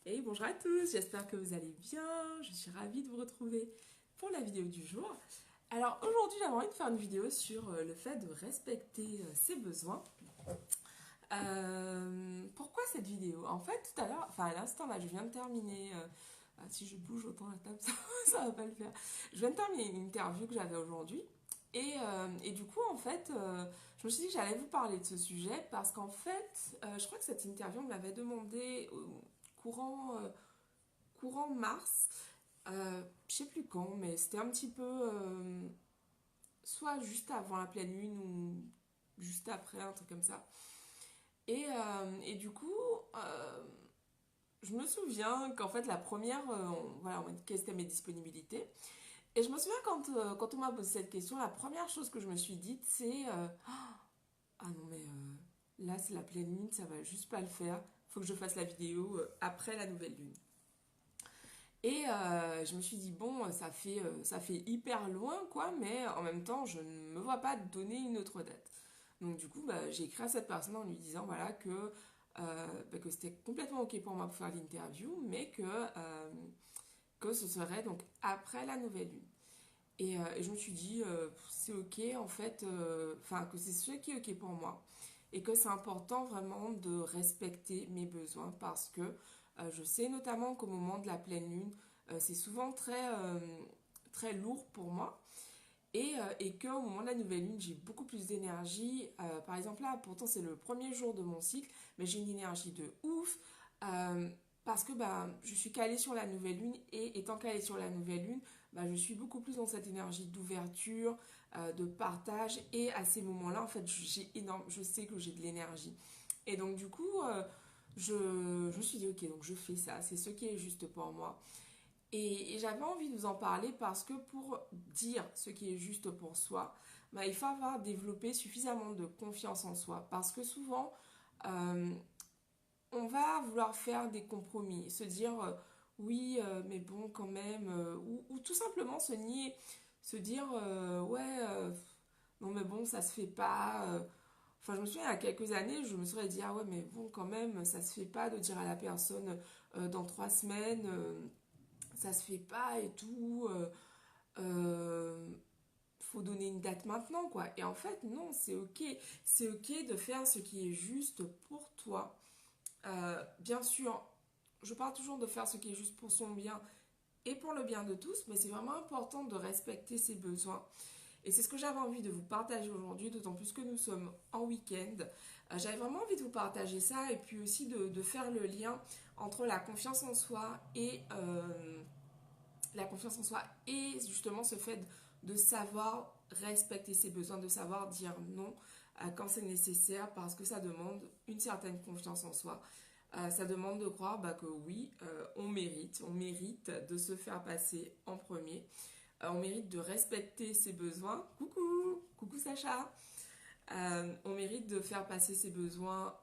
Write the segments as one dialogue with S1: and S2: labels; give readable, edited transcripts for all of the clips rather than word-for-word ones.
S1: Et bonjour à tous, j'espère que vous allez bien. Je suis ravie de vous retrouver pour la vidéo du jour. Alors aujourd'hui, j'avais envie de faire une vidéo sur le fait de respecter ses besoins. Pourquoi cette vidéo? En fait, tout à l'heure, enfin à l'instant là, je viens de terminer. Si je bouge autant la table, ça va pas le faire. Je viens de terminer une interview que j'avais aujourd'hui. Et du coup, en fait, je me suis dit que j'allais vous parler de ce sujet parce qu'en fait, je crois que cette interview, on me l'avait demandé au courant mars. Je sais plus quand, mais c'était un petit peu soit juste avant la pleine lune ou juste après, un truc comme ça. Et du coup, euh, je me souviens qu'en fait, la première, voilà, on m'a dit quelles étaient mes disponibilités. Et je me souviens quand on m'a posé cette question, la première chose que je me suis dite, c'est ah non, mais là, c'est la pleine lune, ça va juste pas le faire. Faut que je fasse la vidéo après la nouvelle lune. Et je me suis dit, bon, ça fait hyper loin, quoi, mais en même temps, je ne me vois pas donner une autre date. Donc du coup, bah, j'ai écrit à cette personne en lui disant, voilà, que c'était complètement OK pour moi pour faire l'interview, mais que ce serait donc après la nouvelle lune. Et je me suis dit, c'est OK, en fait, enfin, que c'est ce qui est OK pour moi. Et que c'est important vraiment de respecter mes besoins parce que je sais notamment qu'au moment de la pleine lune, c'est souvent très lourd pour moi. Et qu'au moment de la nouvelle lune, j'ai beaucoup plus d'énergie. Par exemple, là, pourtant, c'est le premier jour de mon cycle, mais j'ai une énergie de ouf. euh, Parce que bah, je suis calée sur la nouvelle lune. Et étant calée sur la nouvelle lune, bah, je suis beaucoup plus dans cette énergie d'ouverture, de partage. Et à ces moments-là, en fait, je sais que j'ai de l'énergie. Et donc, du coup, je me suis dit, ok, donc je fais ça. C'est ce qui est juste pour moi. Et j'avais envie de vous en parler parce que pour dire ce qui est juste pour soi, bah, il faut avoir développé suffisamment de confiance en soi. Parce que souvent, euh, on va vouloir faire des compromis, se dire oui, mais bon, quand même, ou tout simplement se nier, se dire ouais, non, mais bon, ça se fait pas. Enfin, je me souviens, il y a quelques années, je me serais dit, ah ouais, mais bon, quand même, ça se fait pas de dire à la personne dans 3 semaines. Ça se fait pas et tout. Euh, Faut donner une date maintenant, quoi. Et en fait, non, c'est ok. C'est ok de faire ce qui est juste pour toi. Bien sûr, je parle toujours de faire ce qui est juste pour son bien et pour le bien de tous, mais c'est vraiment important de respecter ses besoins. Et c'est ce que j'avais envie de vous partager aujourd'hui, d'autant plus que nous sommes en week-end. J'avais vraiment envie de vous partager ça et puis aussi de faire le lien entre la confiance en soi et la confiance en soi et justement ce fait de savoir respecter ses besoins, de savoir dire non quand c'est nécessaire parce que ça demande une certaine confiance en soi. Ça demande de croire bah, que oui, on mérite de se faire passer en premier. On mérite de respecter ses besoins. Coucou Sacha. On mérite de faire passer ses besoins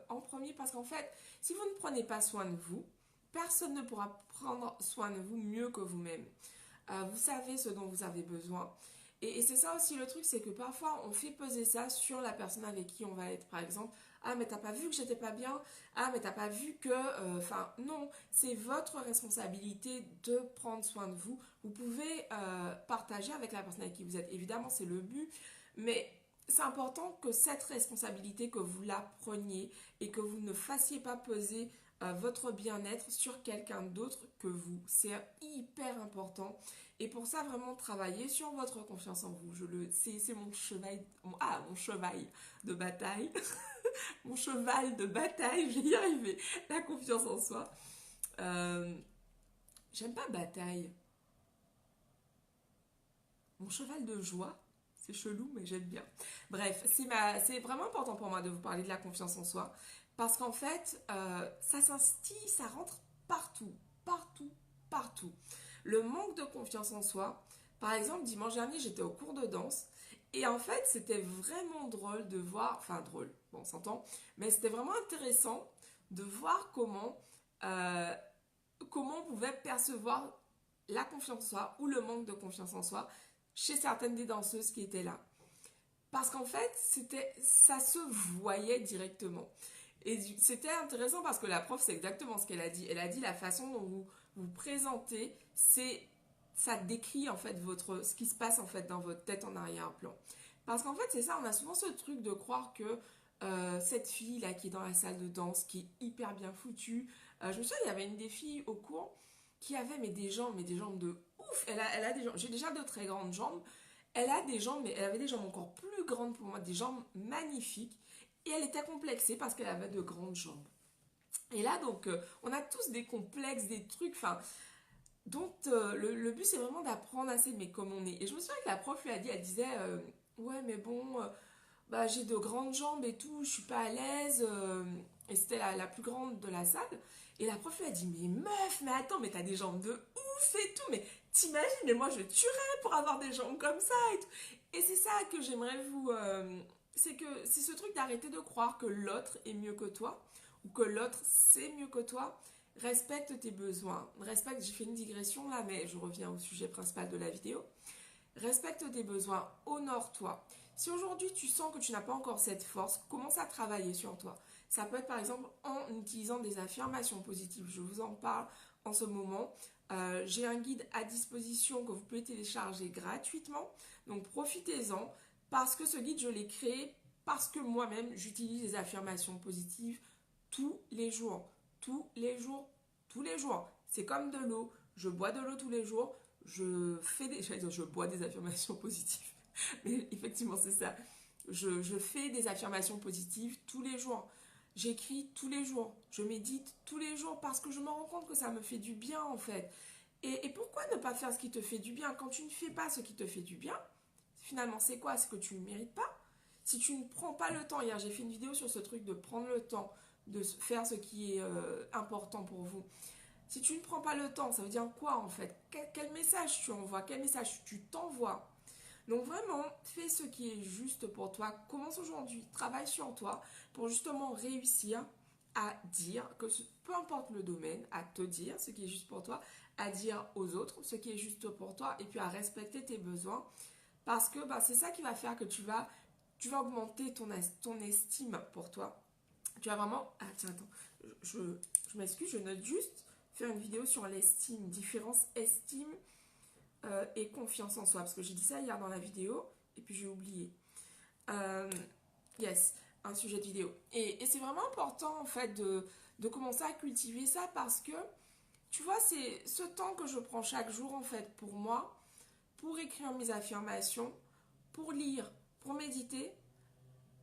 S1: en premier parce qu'en fait, si vous ne prenez pas soin de vous, personne ne pourra prendre soin de vous mieux que vous-même. Vous savez ce dont vous avez besoin. Et c'est ça aussi le truc, c'est que parfois on fait peser ça sur la personne avec qui on va être. Par exemple, ah mais t'as pas vu que j'étais pas bien. Ah mais t'as pas vu que... Enfin non, c'est votre responsabilité de prendre soin de vous. Vous pouvez partager avec la personne avec qui vous êtes. Évidemment, c'est le but. Mais c'est important que cette responsabilité, que vous la preniez et que vous ne fassiez pas peser votre bien-être sur quelqu'un d'autre que vous. C'est hyper important. Et pour ça, vraiment travailler sur votre confiance en vous. C'est mon cheval de bataille. Mon cheval de bataille, je vais y arriver. La confiance en soi. Euh, J'aime pas bataille. Mon cheval de joie. C'est chelou, mais j'aime bien. Bref, c'est vraiment important pour moi de vous parler de la confiance en soi. Parce qu'en fait, ça s'instille, ça rentre partout, partout, partout. Le manque de confiance en soi, par exemple, dimanche dernier, j'étais au cours de danse. Et en fait, c'était vraiment drôle de voir, enfin drôle, bon, on s'entend, mais c'était vraiment intéressant de voir euh, comment on pouvait percevoir la confiance en soi ou le manque de confiance en soi chez certaines des danseuses qui étaient là. Parce qu'en fait, ça se voyait directement. Et c'était intéressant parce que la prof, c'est exactement ce qu'elle a dit. Elle a dit la façon dont vous vous présentez, ça décrit en fait ce qui se passe en fait dans votre tête en arrière-plan. Parce qu'en fait, c'est ça, on a souvent ce truc de croire que cette fille là qui est dans la salle de danse, qui est hyper bien foutue, je me souviens, il y avait une des filles au cours qui avait mais des jambes de ouf. Elle a des jambes, j'ai déjà de très grandes jambes. Elle a des jambes, mais elle avait des jambes encore plus grandes pour moi, des jambes magnifiques. Et elle était complexée parce qu'elle avait de grandes jambes. Et là, donc, on a tous des complexes, des trucs, enfin, donc le but c'est vraiment d'apprendre à s'aimer comme on est. Et je me souviens que la prof lui a dit, elle disait, ouais mais bon, bah, j'ai de grandes jambes et tout, je suis pas à l'aise. Et c'était la plus grande de la salle. Et la prof lui a dit, mais meuf, mais attends, mais t'as des jambes de ouf et tout, mais t'imagines, mais moi je tuerais pour avoir des jambes comme ça et tout. Et c'est ça que j'aimerais vous... c'est ce truc d'arrêter de croire que l'autre est mieux que toi ou que l'autre sait mieux que toi. Respecte tes besoins. Respecte, j'ai fait une digression là, mais je reviens au sujet principal de la vidéo. Respecte tes besoins, honore-toi. Si aujourd'hui tu sens que tu n'as pas encore cette force, commence à travailler sur toi. Ça peut être par exemple en utilisant des affirmations positives. Je vous en parle en ce moment. J'ai un guide à disposition que vous pouvez télécharger gratuitement. Donc profitez-en parce que ce guide, je l'ai créé parce que moi-même, j'utilise des affirmations positives tous les jours. Tous les jours. Tous les jours. C'est comme de l'eau. Je bois de l'eau tous les jours. Je bois des affirmations positives. Mais effectivement, c'est ça. Je fais des affirmations positives tous les jours. J'écris tous les jours. Je médite tous les jours parce que je me rends compte que ça me fait du bien en fait. Et pourquoi ne pas faire ce qui te fait du bien? Quand tu ne fais pas ce qui te fait du bien, finalement, c'est quoi? C'est que tu ne mérites pas. Si tu ne prends pas le temps, hier j'ai fait une vidéo sur ce truc de prendre le temps, de faire ce qui est important pour vous. Si tu ne prends pas le temps, ça veut dire quoi en fait? Quel message tu envoies? Quel message tu t'envoies? Donc vraiment, fais ce qui est juste pour toi. Commence aujourd'hui, travaille sur toi pour justement réussir à dire que peu importe le domaine, à te dire ce qui est juste pour toi, à dire aux autres ce qui est juste pour toi et puis à respecter tes besoins parce que bah, c'est ça qui va faire que tu vas augmenter ton estime pour toi. Tu vas vraiment... Ah tiens, attends, je, je m'excuse, je note juste faire une vidéo sur l'estime, différence estime et confiance en soi. Parce que j'ai dit ça hier dans la vidéo et puis j'ai oublié. Euh, yes, un sujet de vidéo. Et c'est vraiment important en fait de commencer à cultiver ça parce que tu vois, c'est ce temps que je prends chaque jour en fait pour moi, pour écrire mes affirmations, pour lire, pour méditer.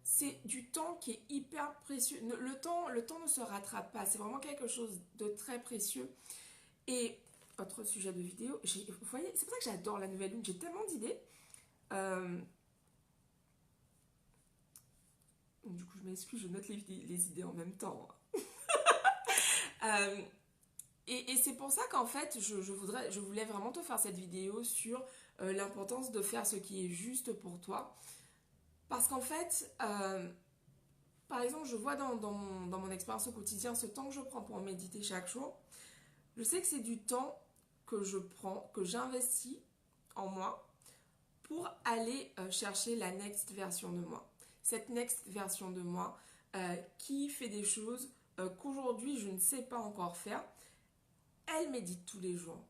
S1: C'est du temps qui est hyper précieux. Le temps ne se rattrape pas. C'est vraiment quelque chose de très précieux. Et autre sujet de vidéo, vous voyez, c'est pour ça que j'adore la nouvelle lune. J'ai tellement d'idées. Euh, du coup, je m'excuse, je note les idées en même temps. Euh, et c'est pour ça qu'en fait, je voulais vraiment te faire cette vidéo sur l'importance de faire ce qui est juste pour toi. Parce qu'en fait, par exemple, je vois dans mon expérience au quotidien, ce temps que je prends pour méditer chaque jour, je sais que c'est du temps que je prends, que j'investis en moi pour aller chercher la next version de moi. Cette next version de moi qui fait des choses qu'aujourd'hui je ne sais pas encore faire. Elle médite tous les jours.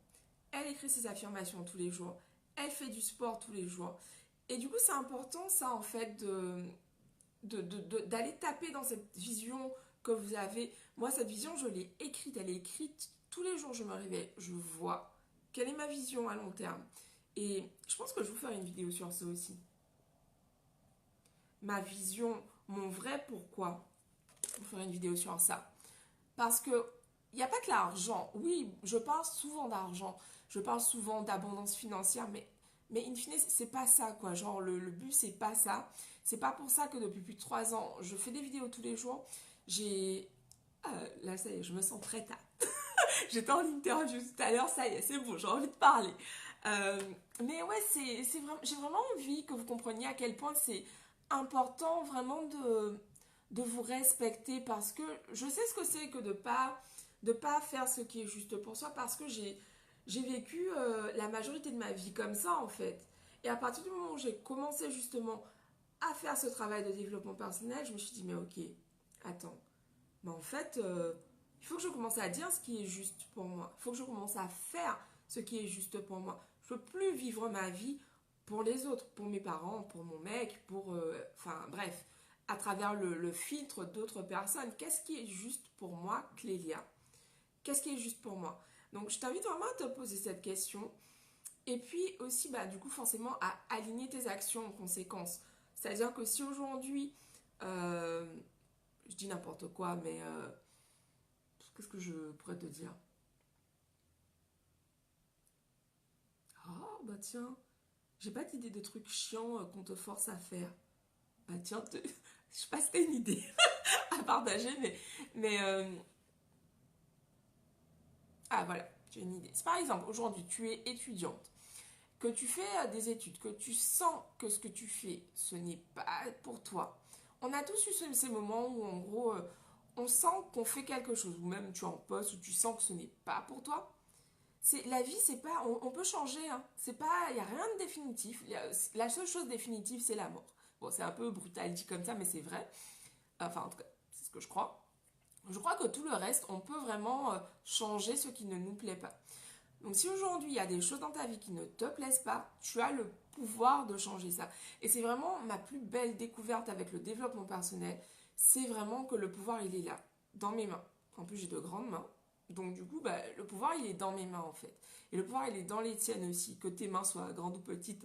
S1: Elle écrit ses affirmations tous les jours. Elle fait du sport tous les jours. Et du coup, c'est important ça en fait d'aller taper dans cette vision que vous avez. Moi, cette vision, je l'ai écrite. Elle est écrite tous les jours. Je me réveille, je vois quelle est ma vision à long terme. Et je pense que je vais vous faire une vidéo sur ça aussi. Ma vision, mon vrai pourquoi. Je vais vous faire une vidéo sur ça. Parce que il n'y a pas que l'argent. Oui, je parle souvent d'argent. Je parle souvent d'abondance financière, mais in fine, c'est pas ça, quoi. Genre, le but, c'est pas ça. C'est pas pour ça que depuis plus de 3 ans, je fais des vidéos tous les jours. Là, ça y est, je me sens prête à... J'étais en interview tout à l'heure, ça y est, c'est bon, j'ai envie de parler. Mais ouais, j'ai vraiment envie que vous compreniez à quel point c'est important vraiment de vous respecter parce que je sais ce que c'est que de pas faire ce qui est juste pour soi parce que j'ai vécu la majorité de ma vie comme ça en fait. Et à partir du moment où j'ai commencé justement à faire ce travail de développement personnel, je me suis dit mais ok, attends, mais en fait, il faut que je commence à dire ce qui est juste pour moi. Il faut que je commence à faire ce qui est juste pour moi. Je ne peux plus vivre ma vie pour les autres, pour mes parents, pour mon mec, pour... Enfin, bref, à travers le filtre d'autres personnes. Qu'est-ce qui est juste pour moi, Clélia? Qu'est-ce qui est juste pour moi? Donc, je t'invite vraiment à te poser cette question. Et puis aussi, bah, du coup, forcément, à aligner tes actions en conséquence. C'est-à-dire que si aujourd'hui, euh, je dis n'importe quoi, mais qu'est-ce que je pourrais te dire? Ah, bah tiens, j'ai pas d'idée de trucs chiants qu'on te force à faire. Bah tiens, je sais pas si t'as une idée à partager, mais ah voilà, j'ai une idée. Si par exemple, aujourd'hui, tu es étudiante, que tu fais des études, que tu sens que ce que tu fais, ce n'est pas pour toi. On a tous eu ces moments où, en gros, on sent qu'on fait quelque chose, ou même tu es en poste, où tu sens que ce n'est pas pour toi. C'est la vie, c'est pas, on peut changer, hein. C'est pas, il y a rien de définitif. La seule chose définitive, c'est la mort. Bon, c'est un peu brutal dit comme ça, mais c'est vrai. Enfin, en tout cas, c'est ce que je crois. Je crois que tout le reste, on peut vraiment changer ce qui ne nous plaît pas. Donc si aujourd'hui il y a des choses dans ta vie qui ne te plaisent pas, tu as le pouvoir de changer ça. Et c'est vraiment ma plus belle découverte avec le développement personnel, c'est vraiment que le pouvoir il est là, dans mes mains. En plus j'ai de grandes mains, donc du coup bah, le pouvoir il est dans mes mains en fait. Et le pouvoir il est dans les tiennes aussi, que tes mains soient grandes ou petites,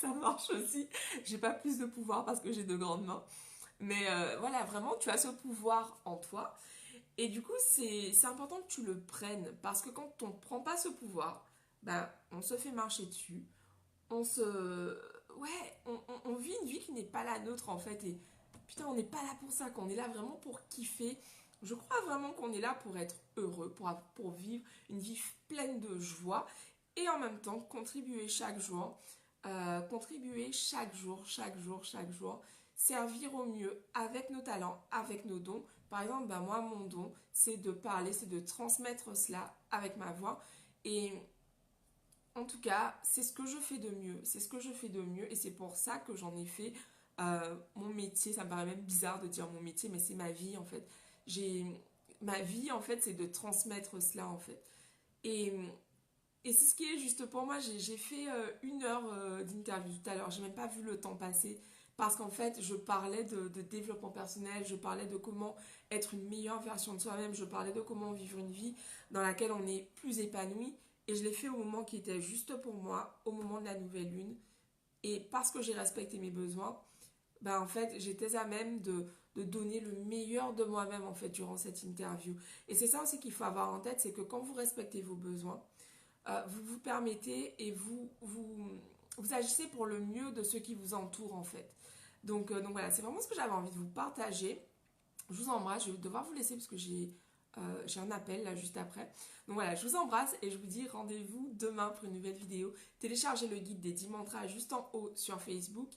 S1: ça marche aussi. J'ai pas plus de pouvoir parce que j'ai de grandes mains. Mais voilà, vraiment tu as ce pouvoir en toi. Et du coup, c'est important que tu le prennes parce que quand on ne prend pas ce pouvoir, ben, on se fait marcher dessus. On se. Ouais, on vit une vie qui n'est pas la nôtre en fait. Et putain, on n'est pas là pour ça, qu'on est là vraiment pour kiffer. Je crois vraiment qu'on est là pour être heureux, pour vivre une vie pleine de joie et en même temps contribuer chaque jour, chaque jour, servir au mieux avec nos talents, avec nos dons. Par exemple, ben moi, mon don, c'est de parler, c'est de transmettre cela avec ma voix. Et en tout cas, c'est ce que je fais de mieux. C'est ce que je fais de mieux et c'est pour ça que j'en ai fait mon métier. Ça me paraît même bizarre de dire mon métier, mais c'est ma vie en fait. J'ai ma vie en fait, c'est de transmettre cela en fait. Et, et c'est ce qui est juste pour moi. J'ai fait 1 heure d'interview tout à l'heure. J'ai même pas vu le temps passer parce qu'en fait, je parlais de développement personnel. Je parlais de comment être une meilleure version de soi-même. Je parlais de comment vivre une vie dans laquelle on est plus épanoui. Et je l'ai fait au moment qui était juste pour moi, au moment de la nouvelle lune. Et parce que j'ai respecté mes besoins, ben en fait, j'étais à même de donner le meilleur de moi-même en fait durant cette interview. Et c'est ça aussi qu'il faut avoir en tête, c'est que quand vous respectez vos besoins, vous vous permettez et vous agissez pour le mieux de ceux qui vous entourent en fait. Donc voilà, c'est vraiment ce que j'avais envie de vous partager. Je vous embrasse, je vais devoir vous laisser parce que j'ai un appel là juste après. Donc voilà, je vous embrasse et je vous dis rendez-vous demain pour une nouvelle vidéo. Téléchargez le guide des 10 mantras juste en haut sur Facebook,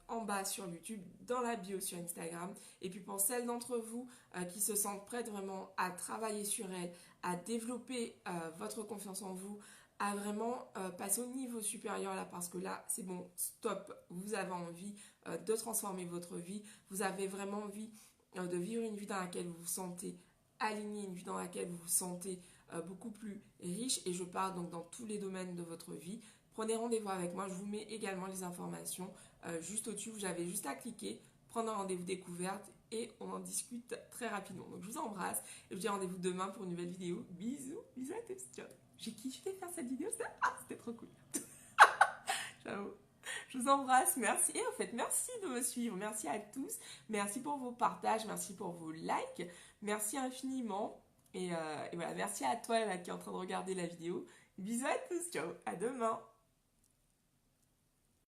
S1: en bas sur YouTube, dans la bio sur Instagram. Et puis pour celles d'entre vous qui se sentent prêtes vraiment à travailler sur elles, à développer votre confiance en vous, à vraiment passer au niveau supérieur là parce que là c'est bon, stop, vous avez envie de transformer votre vie, vous avez vraiment envie de vivre une vie dans laquelle vous vous sentez aligné, une vie dans laquelle vous vous sentez beaucoup plus riche et je parle donc dans tous les domaines de votre vie. Prenez rendez-vous avec moi, je vous mets également les informations juste au-dessus, vous avez juste à cliquer, prendre un rendez-vous découverte et on en discute très rapidement. Donc je vous embrasse et je vous dis rendez-vous demain pour une nouvelle vidéo. Bisous, bisous à tous, ciao. J'ai kiffé faire cette vidéo, c'était trop cool. Ciao. Je vous embrasse, merci. Et en fait, merci de me suivre. Merci à tous. Merci pour vos partages, merci pour vos likes. Merci infiniment. Et voilà, merci à toi là, qui est en train de regarder la vidéo. Bisous à tous, ciao, à demain.